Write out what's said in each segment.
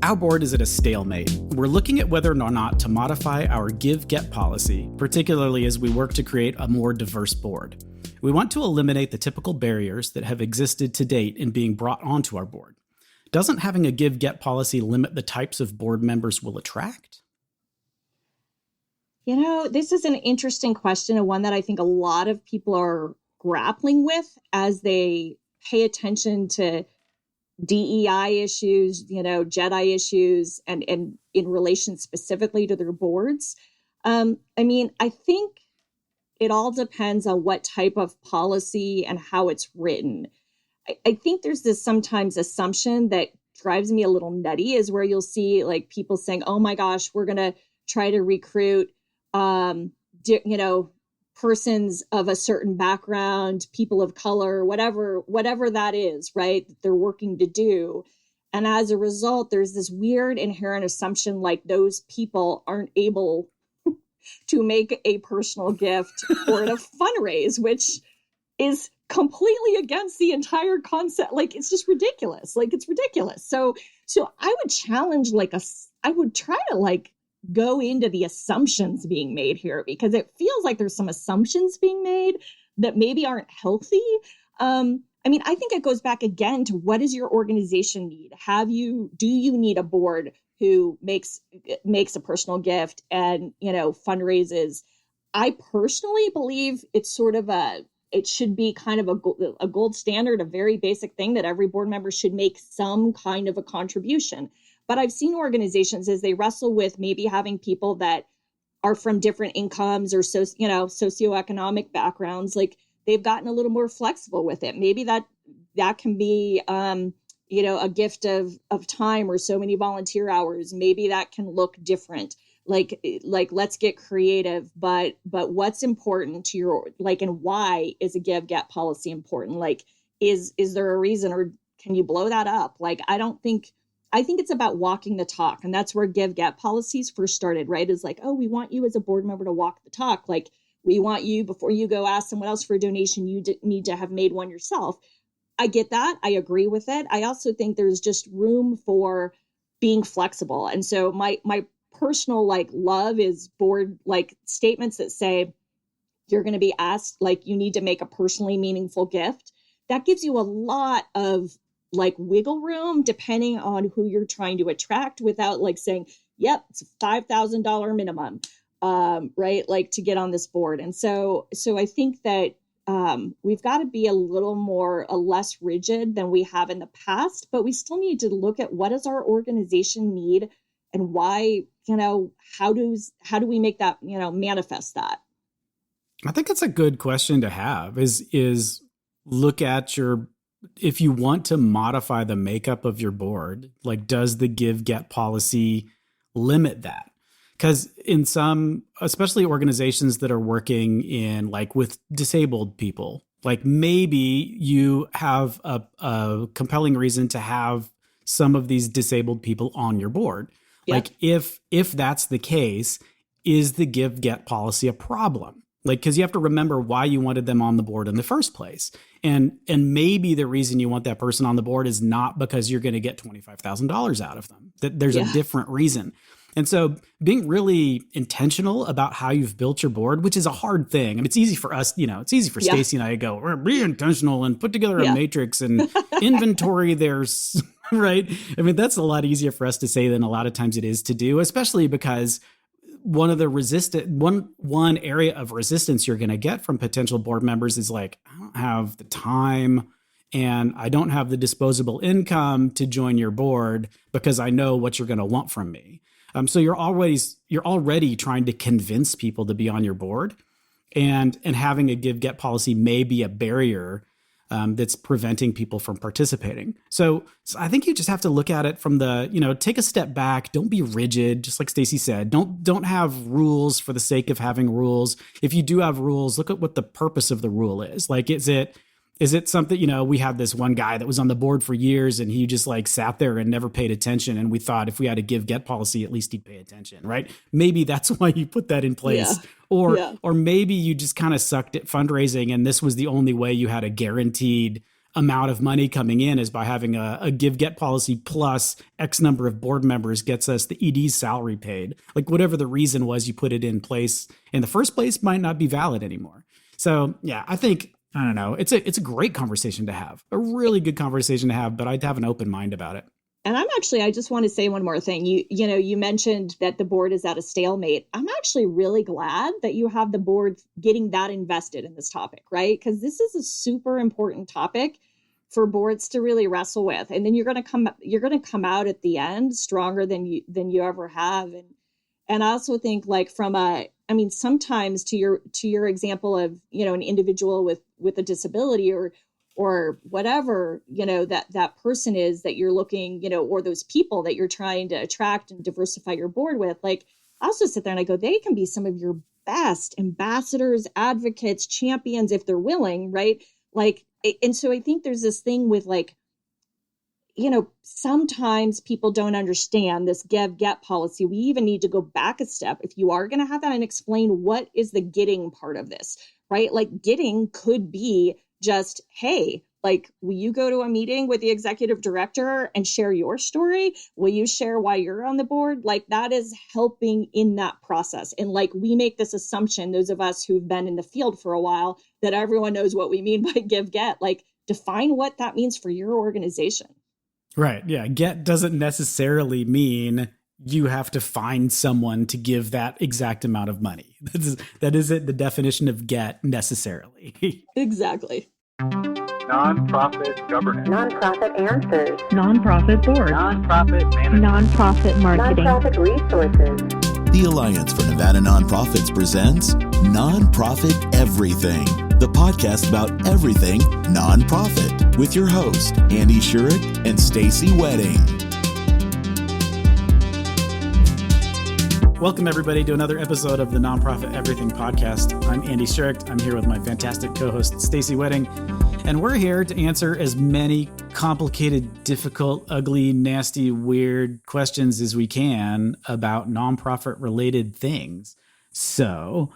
Our board is at a stalemate. We're looking at whether or not to modify our give-get policy, particularly as we work to create a more diverse board. We want to eliminate the typical barriers that have existed to date in being brought onto our board. Doesn't having a give-get policy limit the types of board members we'll attract? You know, this is an interesting question, and one that I think a lot of people are grappling with as they pay attention to DEI issues, JEDI issues, and in relation specifically to their boards. I think it all depends on what type of policy and how it's written. I think there's this sometimes assumption that drives me a little nutty, is where you'll see like people saying, oh my gosh, we're going to try to recruit, persons of a certain background, people of color, whatever that is, right, that they're working to do. And as a result, there's this weird inherent assumption like those people aren't able to make a personal gift or a fundraise, which is completely against the entire concept. Like, it's just ridiculous. It's ridiculous. So I would challenge, I would try to go into the assumptions being made here, because it feels like there's some assumptions being made that maybe aren't healthy. I think it goes back again to, what does your organization need? Do you need a board who makes a personal gift and, fundraises? I personally believe it's it should be kind of a gold standard, a very basic thing that every board member should make some kind of a contribution. But I've seen organizations, as they wrestle with maybe having people that are from different incomes or socioeconomic backgrounds, they've gotten a little more flexible with it. Maybe that can be a gift of time or so many volunteer hours. Maybe that can look different. Let's get creative. But what's important to your and why is a give-get policy important? Is there a reason, or can you blow that up? I think it's about walking the talk. And that's where give-get policies first started, right? Is we want you as a board member to walk the talk. We want you, before you go ask someone else for a donation, you need to have made one yourself. I get that. I agree with it. I also think there's just room for being flexible. And so my personal love is board statements that say you're going to be asked, you need to make a personally meaningful gift. That gives you a lot of wiggle room depending on who you're trying to attract, without saying, yep, it's a $5,000 minimum, right? To get on this board. And so I think that we've got to be a less rigid than we have in the past, but we still need to look at, what does our organization need, and why, how do we make that, manifest that? I think it's a good question to have, is look at if you want to modify the makeup of your board, does the give-get policy limit that? Because in some, especially organizations that are working in with disabled people, maybe you have a compelling reason to have some of these disabled people on your board. Yeah. If that's the case, is the give-get policy a problem? Because you have to remember why you wanted them on the board in the first place. And maybe the reason you want that person on the board is not because you're going to get $25,000 out of them. That there's a different reason. And so being really intentional about how you've built your board, which is a hard thing. It's easy for us, it's easy for Stacey and I to go, be intentional and put together a matrix and inventory there's right. That's a lot easier for us to say than a lot of times it is to do, especially because one of the one area of resistance you're going to get from potential board members is I don't have the time and I don't have the disposable income to join your board because I know what you're going to want from me. So you're already trying to convince people to be on your board, and having a give-get policy may be a barrier that's preventing people from participating. So I think you just have to look at it from take a step back. Don't be rigid. Just like Stacey said, don't have rules for the sake of having rules. If you do have rules, look at what the purpose of the rule is. Is it something, we had this one guy that was on the board for years and he just sat there and never paid attention. And we thought if we had a give-get policy, at least he'd pay attention, right? Maybe that's why you put that in place. Yeah. Or maybe you just kind of sucked at fundraising and this was the only way you had a guaranteed amount of money coming in is by having a give get policy plus X number of board members gets us the ED's salary paid. Like whatever the reason was you put it in place in the first place might not be valid anymore. So yeah, I don't know. It's a great conversation to have, a really good conversation to have, but I'd have an open mind about it. And I just want to say one more thing. You mentioned that the board is at a stalemate. I'm actually really glad that you have the board getting that invested in this topic, right? Because this is a super important topic for boards to really wrestle with. And then you're going to come out at the end stronger than you ever have. And I also think like sometimes to your example of, an individual with a disability or whatever, that person is that you're looking, or those people that you're trying to attract and diversify your board with. Like, I also sit there and I go, they can be some of your best ambassadors, advocates, champions, if they're willing, right? Like, and so I think there's this thing with like, sometimes people don't understand this give-get policy. We even need to go back a step if you are going to have that and explain what is the getting part of this, right? Like getting could be just, hey, like, will you go to a meeting with the executive director and share your story? Will you share why you're on the board? Like that is helping in that process. And like, we make this assumption, those of us who've been in the field for a while, that everyone knows what we mean by give-get. Like define what that means for your organization. Right. Yeah. Get doesn't necessarily mean you have to find someone to give that exact amount of money. That isn't the definition of get necessarily. Exactly. Nonprofit governance. Nonprofit answers. Nonprofit board. Nonprofit management. Nonprofit marketing. Nonprofit resources. The Alliance for Nevada Nonprofits presents Nonprofit Everything, the podcast about everything nonprofit, with your host, Andy Shurick and Stacey Wedding. Welcome, everybody, to another episode of the Nonprofit Everything podcast. I'm Andy Shurick. I'm here with my fantastic co-host, Stacey Wedding, and we're here to answer as many complicated, difficult, ugly, nasty, weird questions as we can about nonprofit-related things. So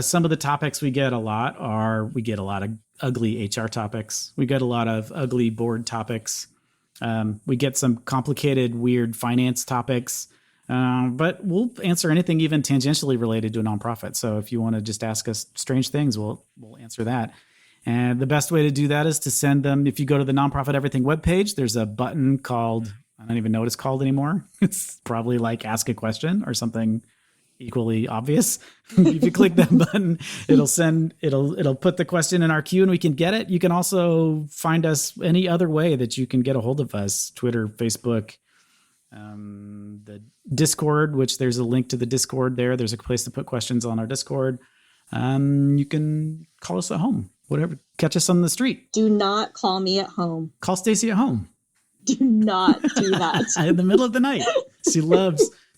some of the topics we get a lot of ugly HR topics. We get a lot of ugly board topics. We get some complicated, weird finance topics. But we'll answer anything even tangentially related to a nonprofit. So if you want to just ask us strange things, we'll answer that. And the best way to do that is to send them. If you go to the Nonprofit Everything webpage, there's a button called, I don't even know what it's called anymore. It's probably like ask a question or something equally obvious. If you click that button, it'll put the question in our queue and we can get it. You can also find us any other way that you can get a hold of us: Twitter, Facebook, the Discord, which there's a link to the Discord there. There's a place to put questions on our Discord. You can call us at home, whatever. Catch us on the street. Do not call me at home. Call Stacey at home. Do not do that. In the middle of the night.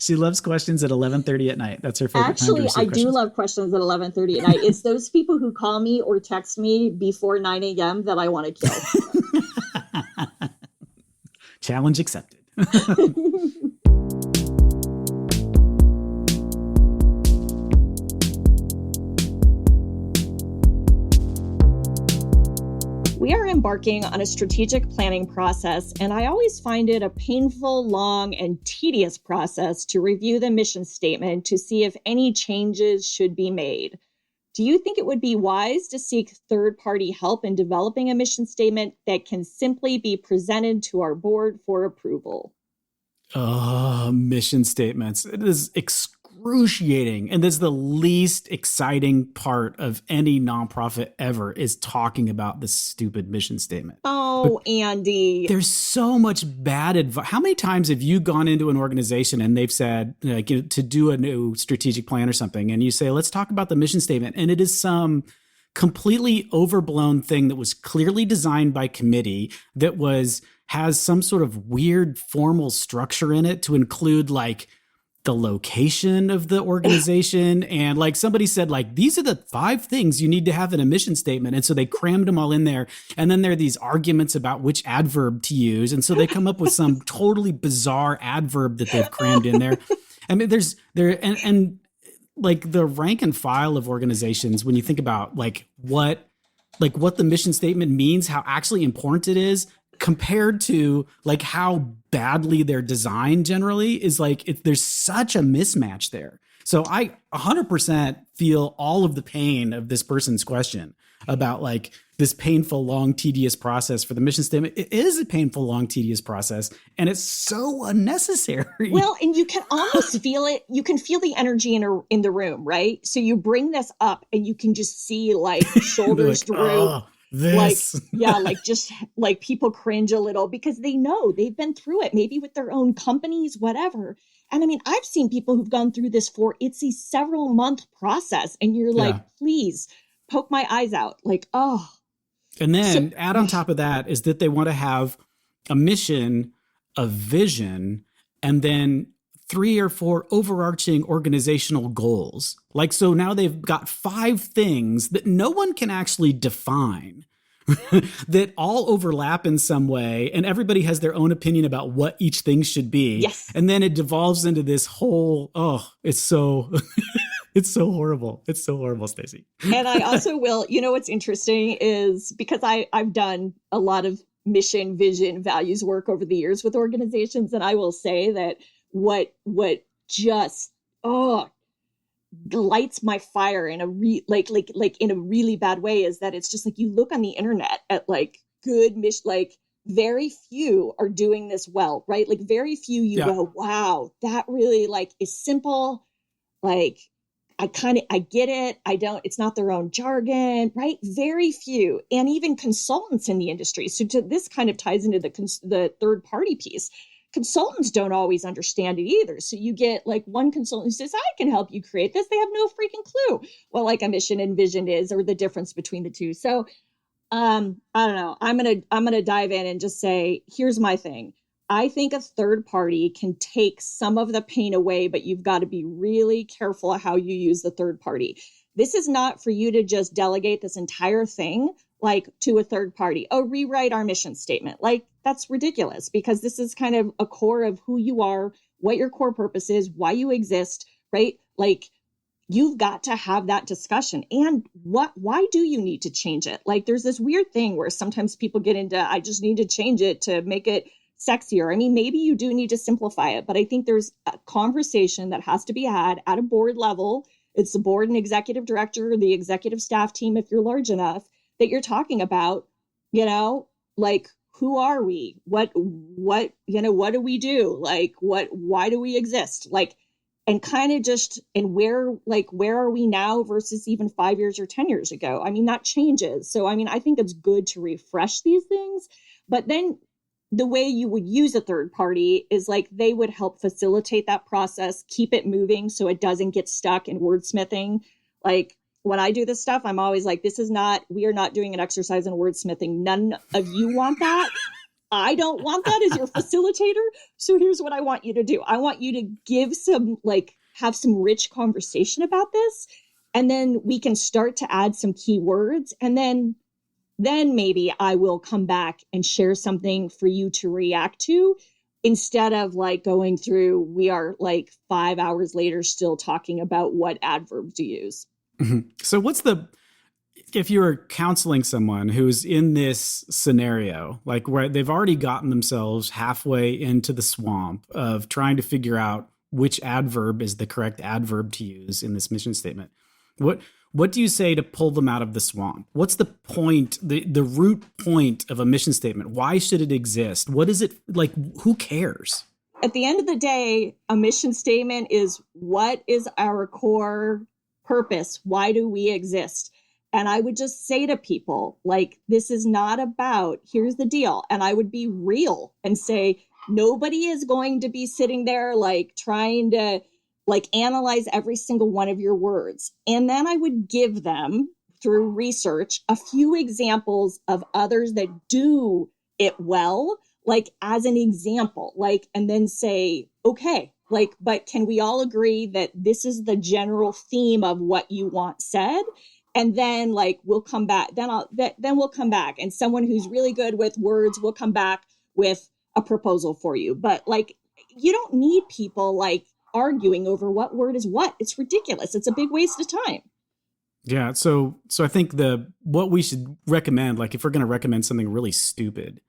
She loves questions at 11:30 at night. That's her favorite time to Actually, receive I questions. do love questions at 11:30 at night. It's those people who call me or text me before 9 a.m. that I want to kill. Challenge accepted. We are embarking on a strategic planning process, and I always find it a painful, long, and tedious process to review the mission statement to see if any changes should be made. Do you think it would be wise to seek third-party help in developing a mission statement that can simply be presented to our board for approval? Oh, mission statements. It is excruciating. And that's the least exciting part of any nonprofit ever, is talking about the stupid mission statement. Oh, but Andy. There's so much bad advice. How many times have you gone into an organization and they've said, like, to do a new strategic plan or something, and you say, let's talk about the mission statement. And it is some completely overblown thing that was clearly designed by committee, that has some sort of weird formal structure in it to include like the location of the organization. And like somebody said, like, these are the 5 things you need to have in a mission statement. And so they crammed them all in there. And then there are these arguments about which adverb to use. And so they come up with some totally bizarre adverb that they've crammed in there. I mean, and like the rank and file of organizations, when you think about like what like what the mission statement means, how actually important it is compared to like how badly they're designed generally is like, there's such a mismatch there. So I 100% feel all of the pain of this person's question about like this painful, long, tedious process for the mission statement. It is a painful, long, tedious process, and it's so unnecessary. Well, and you can almost feel it. You can feel the energy in the room, right? So you bring this up and you can just see like shoulders like, droop. This. Like, yeah, like just like people cringe a little because they know they've been through it, maybe with their own companies, whatever. And I mean, I've seen people who've gone through this it's a several month process. And you're like, please poke my eyes out. Like, oh. And then add on top of that is that they want to have a mission, a vision, and then 3 or 4 overarching organizational goals. Like, so now they've got 5 things that no one can actually define that all overlap in some way. And everybody has their own opinion about what each thing should be. Yes. And then it devolves into this whole, it's so, it's so horrible. It's so horrible, Stacey. And I also will, what's interesting is because I've done a lot of mission, vision, values work over the years with organizations. And I will say that what just lights my fire in a in a really bad way is that it's just like you look on the internet at like good mission, like very few are doing this well, right? Like very few you go, wow, that really like is simple. Like I get it. It's not their own jargon, right? Very few. And even consultants in the industry. So this kind of ties into the third party piece. Consultants don't always understand it either. So you get like one consultant who says, I can help you create this. They have no freaking clue what like a mission and vision is or the difference between the two. So I don't know. I'm going to dive in and just say, here's my thing. I think a third party can take some of the pain away, but you've got to be really careful how you use the third party. This is not for you to just delegate this entire thing like to a third party. Oh, rewrite our mission statement. Like that's ridiculous because this is kind of a core of who you are, what your core purpose is, why you exist, right? Like you've got to have that discussion. And why do you need to change it? Like there's this weird thing where sometimes people get into, I just need to change it to make it sexier. I mean, maybe you do need to simplify it, but I think there's a conversation that has to be had at a board level. It's the board and executive director, the executive staff team, if you're large enough, that you're talking about, like, who are we? What do we do? Like, why do we exist? Like, and kind of just, and where are we now versus even 5 years or 10 years ago? I mean, that changes. So, I mean, I think it's good to refresh these things, but then the way you would use a third party is like they would help facilitate that process, keep it moving so it doesn't get stuck in wordsmithing. Like when I do this stuff, I'm always like, we are not doing an exercise in wordsmithing. None of you want that. I don't want that as your facilitator. So here's what I want you to do. I want you to have some rich conversation about this. And then we can start to add some keywords. And then maybe I will come back and share something for you to react to instead of like going through, we are like 5 hours later still talking about what adverb to use. Mm-hmm. So if you were counseling someone who's in this scenario, like where they've already gotten themselves halfway into the swamp of trying to figure out which adverb is the correct adverb to use in this mission statement, what do you say to pull them out of the swamp? What's the point, the root point of a mission statement? Why should it exist? What is it like? Who cares? At the end of the day, a mission statement is what is our core purpose? Why do we exist? And I would just say to people, like, this is not about, here's the deal. And I would be real and say, nobody is going to be sitting there like trying to like analyze every single one of your words. And then I would give them through research a few examples of others that do it well, like as an example, like, and then say, okay, like, but can we all agree that this is the general theme of what you want said? And then like, we'll come back, then we'll come back. And someone who's really good with words will come back with a proposal for you. But like, you don't need people like arguing over what word is what. It's ridiculous. It's a big waste of time. Yeah. So I think what we should recommend, like if we're going to recommend something really stupid,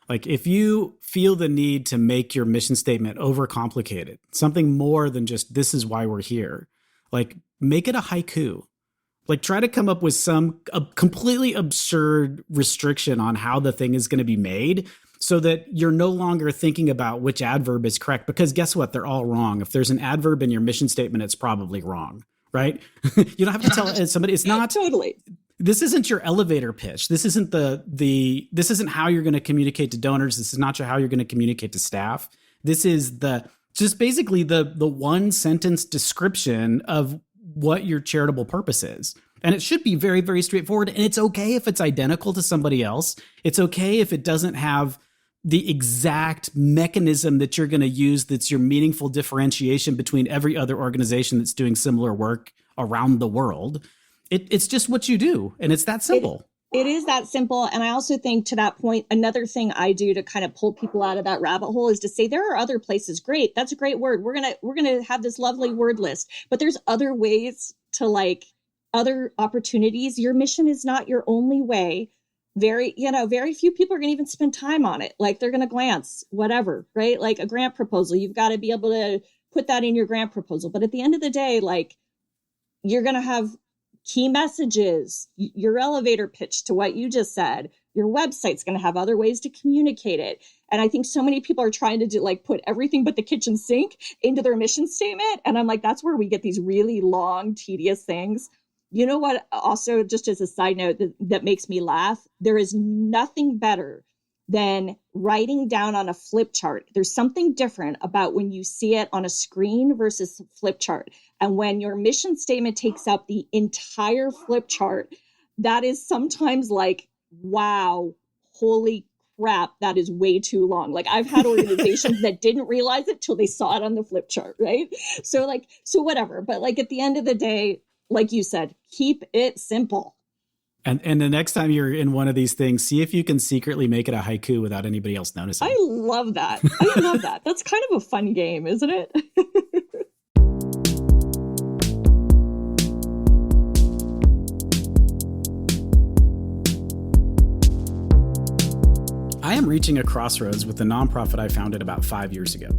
like if you feel the need to make your mission statement overcomplicated, something more than just this is why we're here, like make it a haiku. Like try to come up with a completely absurd restriction on how the thing is going to be made so that you're no longer thinking about which adverb is correct, because guess what? They're all wrong. If there's an adverb in your mission statement, it's probably wrong, right? You don't have to tell somebody. It's not Totally. This isn't your elevator pitch. This isn't this isn't how you're going to communicate to donors. This is not how you're going to communicate to staff. This is just basically the one sentence description of what your charitable purpose is. And it should be very, very straightforward. And it's okay if it's identical to somebody else. It's okay if it doesn't have the exact mechanism that you're going to use that's your meaningful differentiation between every other organization that's doing similar work around the world. It's just what you do. And it's that simple. It is that simple. And I also think, to that point, another thing I do to kind of pull people out of that rabbit hole is to say there are other places. Great. That's a great word. We're going to have this lovely word list, but there's other ways to, like, other opportunities. Your mission is not your only way. Very few people are going to even spend time on it. Like they're going to glance, whatever, right? Like a grant proposal, you've got to be able to put that in your grant proposal. But at the end of the day, like you're going to have key messages, your elevator pitch to what you just said, your website's going to have other ways to communicate it. And I think so many people are trying to do, like, put everything but the kitchen sink into their mission statement. And I'm like, that's where we get these really long, tedious things. You know what? Also, just as a side note that makes me laugh, there is nothing better than writing down on a flip chart. There's something different about when you see it on a screen versus flip chart. And when your mission statement takes up the entire flip chart, that is sometimes like, wow, holy crap, that is way too long. Like I've had organizations that didn't realize it till they saw it on the flip chart, right? So whatever. But like at the end of the day, like you said, keep it simple. And the next time you're in one of these things, see if you can secretly make it a haiku without anybody else noticing. I love that. I love that. That's kind of a fun game, isn't it? I am reaching a crossroads with the nonprofit I founded about 5 years ago.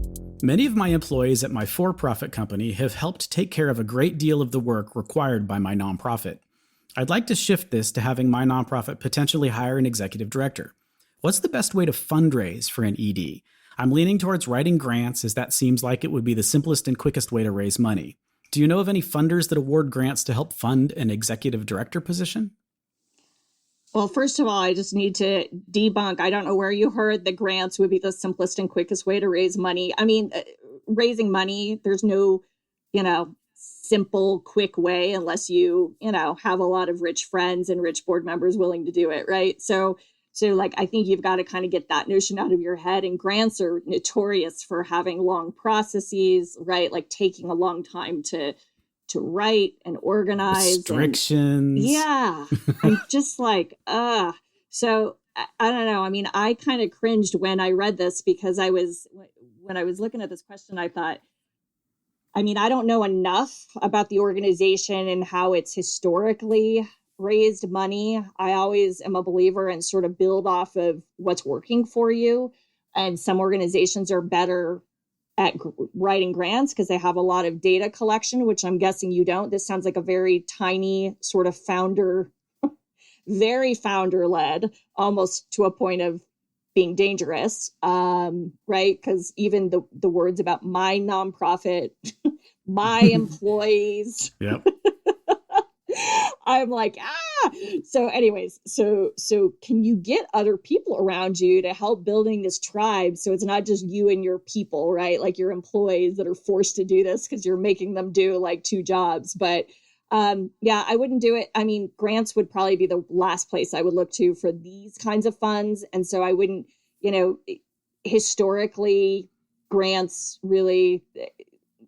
Many of my employees at my for-profit company have helped take care of a great deal of the work required by my nonprofit. I'd like to shift this to having my nonprofit potentially hire an executive director. What's the best way to fundraise for an ED? I'm leaning towards writing grants, as that seems like it would be the simplest and quickest way to raise money. Do you know of any funders that award grants to help fund an executive director position? Well, first of all, I just need to debunk. I don't know where you heard the grants would be the simplest and quickest way to raise money. I mean, raising money, there's no, simple, quick way unless you, have a lot of rich friends and rich board members willing to do it, right? So like, I think you've got to kind of get that notion out of your head. And grants are notorious for having long processes, right? Like taking a long time to write and organize. Restrictions. Yeah. I'm just like, so I don't know. I mean, I kind of cringed when I read this because when I was looking at this question, I thought, I mean, I don't know enough about the organization and how it's historically raised money. I always am a believer in sort of build off of what's working for you. And some organizations are better at writing grants because they have a lot of data collection, which I'm guessing you don't. This sounds like a very tiny sort of very founder led, almost to a point of being dangerous, right? Because even the words about my nonprofit, my employees, yep. I'm like, So anyways, so can you get other people around you to help building this tribe? So it's not just you and your people, right? Like your employees that are forced to do this because you're making them do like 2 jobs. But yeah, I wouldn't do it. I mean, grants would probably be the last place I would look to for these kinds of funds. And so I wouldn't, historically, grants really,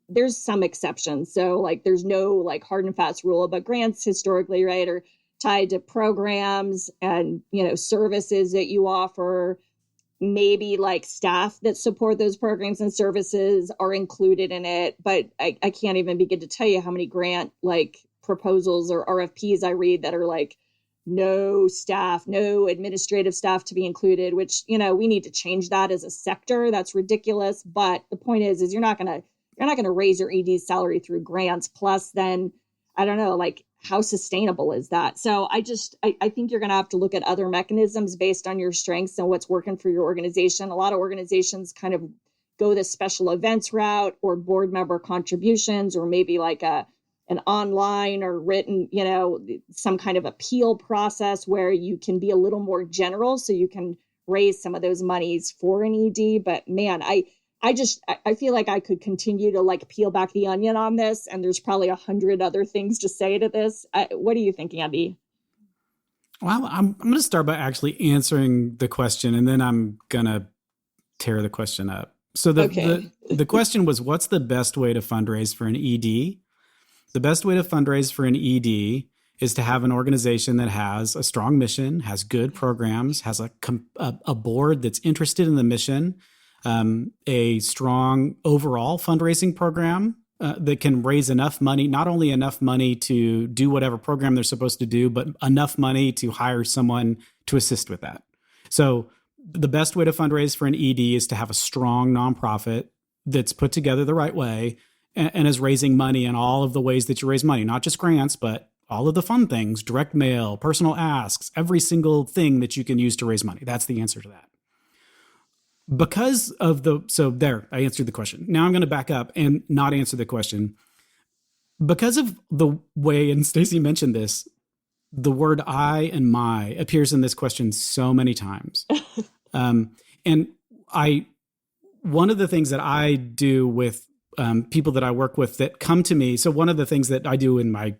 there's some exceptions. So like there's no like hard and fast rule, but grants historically, right, are tied to programs and, services that you offer. Maybe like staff that support those programs and services are included in it. But I can't even begin to tell you how many grant like proposals or RFPs I read that are like, no staff, no administrative staff to be included, which, you know, we need to change that as a sector. That's ridiculous. But the point is you're not going to raise your ED's salary through grants. Plus then, I don't know, like how sustainable is that? So I think you're going to have to look at other mechanisms based on your strengths and what's working for your organization. A lot of organizations kind of go the special events route or board member contributions, or maybe like an online or written, you know, some kind of appeal process where you can be a little more general so you can raise some of those monies for an ED. But man, I feel like I could continue to like peel back the onion on this, and there's probably 100 other things to say to this. What are you thinking, Andy? Well, I'm going to start by actually answering the question, and then I'm going to tear the question up. So the question was, what's the best way to fundraise for an ED? The best way to fundraise for an ED is to have an organization that has a strong mission, has good programs, has a board that's interested in the mission, a strong overall fundraising program that can raise enough money, not only enough money to do whatever program they're supposed to do, but enough money to hire someone to assist with that. So the best way to fundraise for an ED is to have a strong nonprofit that's put together the right way and is raising money in all of the ways that you raise money, not just grants, but all of the fun things, direct mail, personal asks, every single thing that you can use to raise money. That's the answer to that. I answered the question. Now I'm going to back up and not answer the question. Because of the way, and Stacey mentioned this, the word I and my appears in this question so many times. One of the things that I do with people that I work with that come to me. So one of the things that I do in my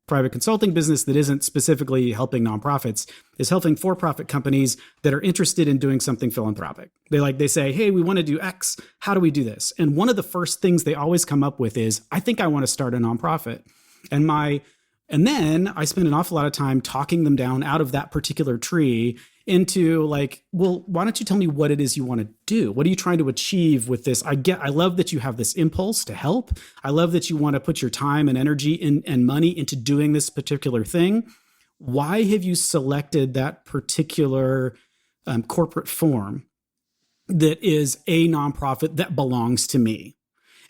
private consulting business that isn't specifically helping nonprofits is helping for-profit companies that are interested in doing something philanthropic. They say, hey, we want to do X. How do we do this? And one of the first things they always come up with is, I think I want to start a nonprofit. And then I spend an awful lot of time talking them down out of that particular tree into like, well, why don't you tell me what it is you want to do? What are you trying to achieve with this? I love that you have this impulse to help. I love that you want to put your time and energy and money into doing this particular thing. Why have you selected that particular corporate form that is a nonprofit that belongs to me?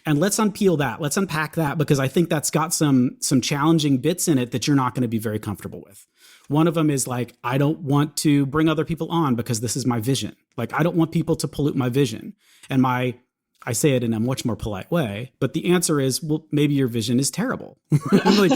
And let's unpeel that. Let's unpack that, because I think that's got some challenging bits in it that you're not going to be very comfortable with. One of them is like, I don't want to bring other people on because this is my vision. Like, I don't want people to pollute my vision. And I say it in a much more polite way, but the answer is, well, maybe your vision is terrible. Like,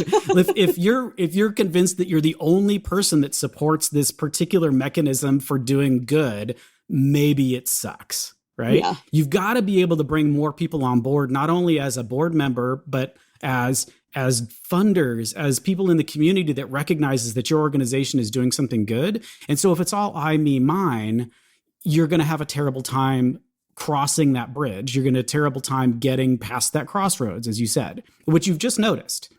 if you're convinced that you're the only person that supports this particular mechanism for doing good, maybe it sucks. Right? Yeah. You've got to be able to bring more people on board, not only as a board member, but as funders, as people in the community that recognizes that your organization is doing something good. And so if it's all I, me, mine, you're going to have a terrible time crossing that bridge. You're going to have a terrible time getting past that crossroads, as you said, which you've just noticed.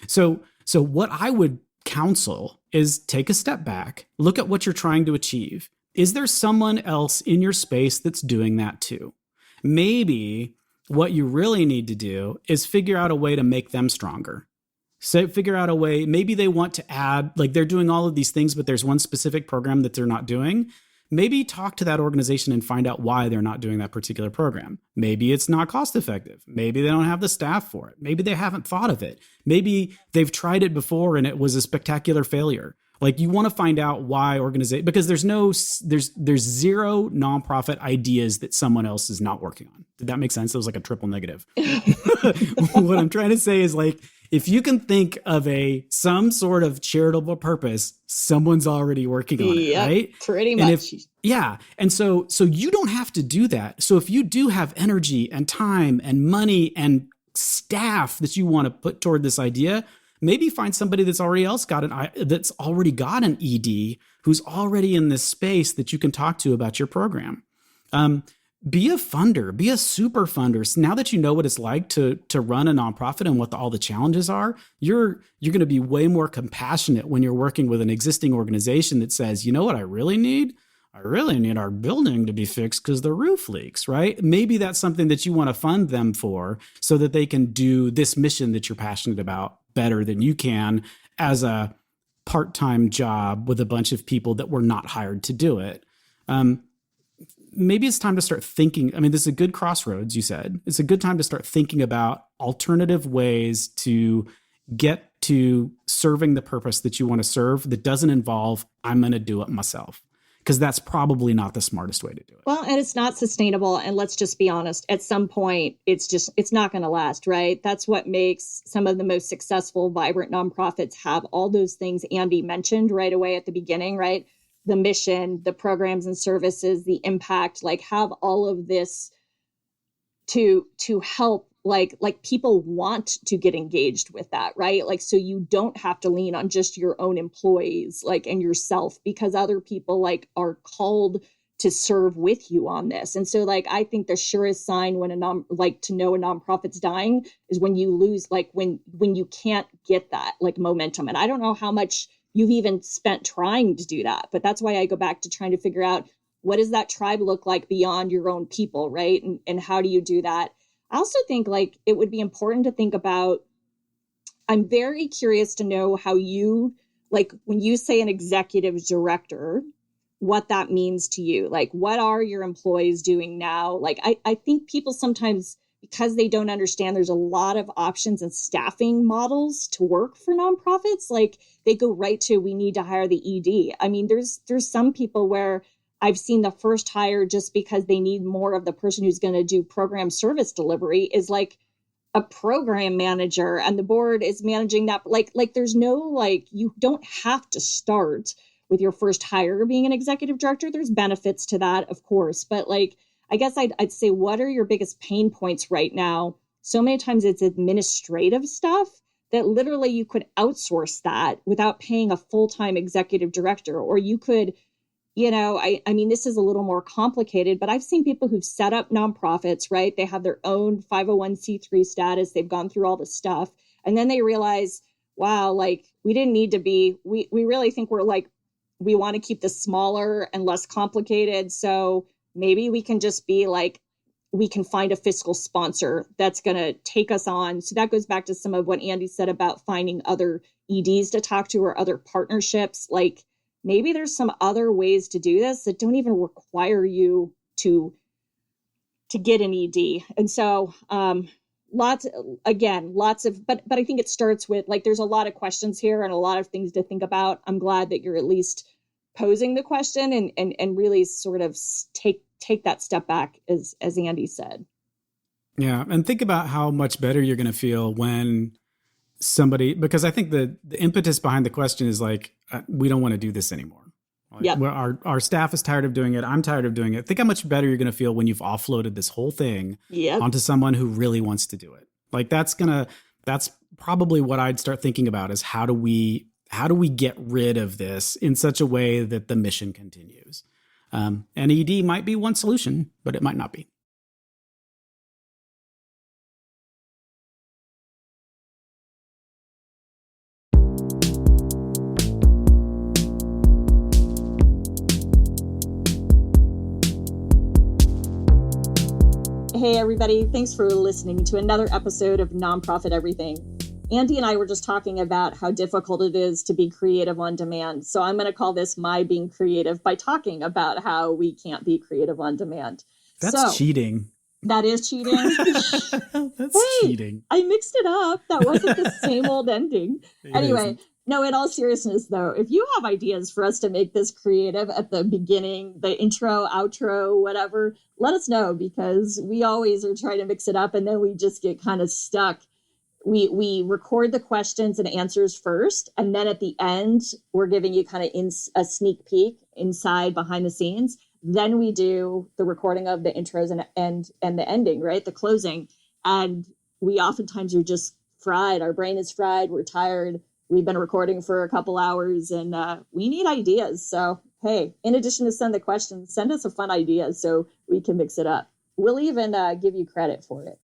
So what I would counsel is take a step back, look at what you're trying to achieve. Is there someone else in your space that's doing that too? Maybe what you really need to do is figure out a way to make them stronger. So figure out a way, maybe they want to add, like they're doing all of these things, but there's one specific program that they're not doing. Maybe talk to that organization and find out why they're not doing that particular program. Maybe it's not cost effective. Maybe they don't have the staff for it. Maybe they haven't thought of it. Maybe they've tried it before and it was a spectacular failure. Like, you want to find out why organization, because there's zero nonprofit ideas that someone else is not working on. Did that make sense? It was like a triple negative. What I'm trying to say is, like, if you can think of some sort of charitable purpose, someone's already working on it, right? Pretty much. And so you don't have to do that. So if you do have energy and time and money and staff that you want to put toward this idea, maybe find somebody that's already got an ED who's already in this space that you can talk to about your program. Be a funder, be a super funder. So now that you know what it's like to run a nonprofit and what all the challenges are, you're going to be way more compassionate when you're working with an existing organization that says, you know what I really need? I really need our building to be fixed because the roof leaks, right? Maybe that's something that you want to fund them for so that they can do this mission that you're passionate about better than you can as a part-time job with a bunch of people that were not hired to do it. Maybe it's time to start thinking. I mean, this is a good crossroads, you said. It's a good time to start thinking about alternative ways to get to serving the purpose that you want to serve that doesn't involve, I'm going to do it myself. Because that's probably not the smartest way to do it. Well, and it's not sustainable. And let's just be honest, at some point, it's not going to last, right? That's what makes some of the most successful, vibrant nonprofits have all those things Andy mentioned right away at the beginning, right? The mission, the programs and services, the impact, like have all of this to help like people want to get engaged with that, right? Like, so you don't have to lean on just your own employees, like, and yourself, because other people like are called to serve with you on this. And so like, I think the surest sign when to know a nonprofit's dying is when you lose, like when you can't get that like momentum. And I don't know how much you've even spent trying to do that, but that's why I go back to trying to figure out what does that tribe look like beyond your own people, right? And how do you do that? I also think like it would be important to think about, I'm very curious to know how you, like when you say an executive director, what that means to you. Like, what are your employees doing now? Like, I think people sometimes, because they don't understand there's a lot of options and staffing models to work for nonprofits, like they go right to, we need to hire the ED. I mean, there's some people where I've seen the first hire just because they need more of the person who's going to do program service delivery is like a program manager and the board is managing that. Like there's no, like, you don't have to start with your first hire being an executive director. There's benefits to that, of course. But like, I guess I'd say, what are your biggest pain points right now? So many times it's administrative stuff that literally you could outsource that without paying a full-time executive director, or you could, you know, I mean, this is a little more complicated, but I've seen people who've set up nonprofits, right? They have their own 501c3 status. They've gone through all this stuff. And then they realize, wow, like we didn't need to be, we really think we're like, we want to keep this smaller and less complicated. So maybe we can just be like, we can find a fiscal sponsor that's going to take us on. So that goes back to some of what Andy said about finding other EDs to talk to or other partnerships. Like, maybe there's some other ways to do this that don't even require you to get an ED. And so lots of, but I think it starts with like, there's a lot of questions here and a lot of things to think about. I'm glad that you're at least posing the question and really sort of take that step back, as Andy said. Yeah. And think about how much better you're going to feel when somebody, because I think the impetus behind the question is like, we don't want to do this anymore. Like, yep. Our staff is tired of doing it. I'm tired of doing it. Think how much better you're going to feel when you've offloaded this whole thing onto someone who really wants to do it. Like that's probably what I'd start thinking about is how do we get rid of this in such a way that the mission continues? An ED might be one solution, but it might not be. Hey, everybody. Thanks for listening to another episode of Nonprofit Everything. Andy and I were just talking about how difficult it is to be creative on demand. So I'm going to call this My Being Creative by talking about how we can't be creative on demand. That's cheating. That is cheating. That's cheating. I mixed it up. That wasn't the same old ending. Anyway, no, in all seriousness, though, if you have ideas for us to make this creative at the beginning, the intro, outro, whatever, let us know, because we always are trying to mix it up and then we just get kind of stuck. We record the questions and answers first, and then at the end, we're giving you kind of a sneak peek inside behind the scenes. Then we do the recording of the intros and the ending, right? The closing. And we oftentimes are just fried. Our brain is fried. We're tired. We've been recording for a couple hours and we need ideas. So, hey, in addition to send the questions, send us a fun idea so we can mix it up. We'll even give you credit for it.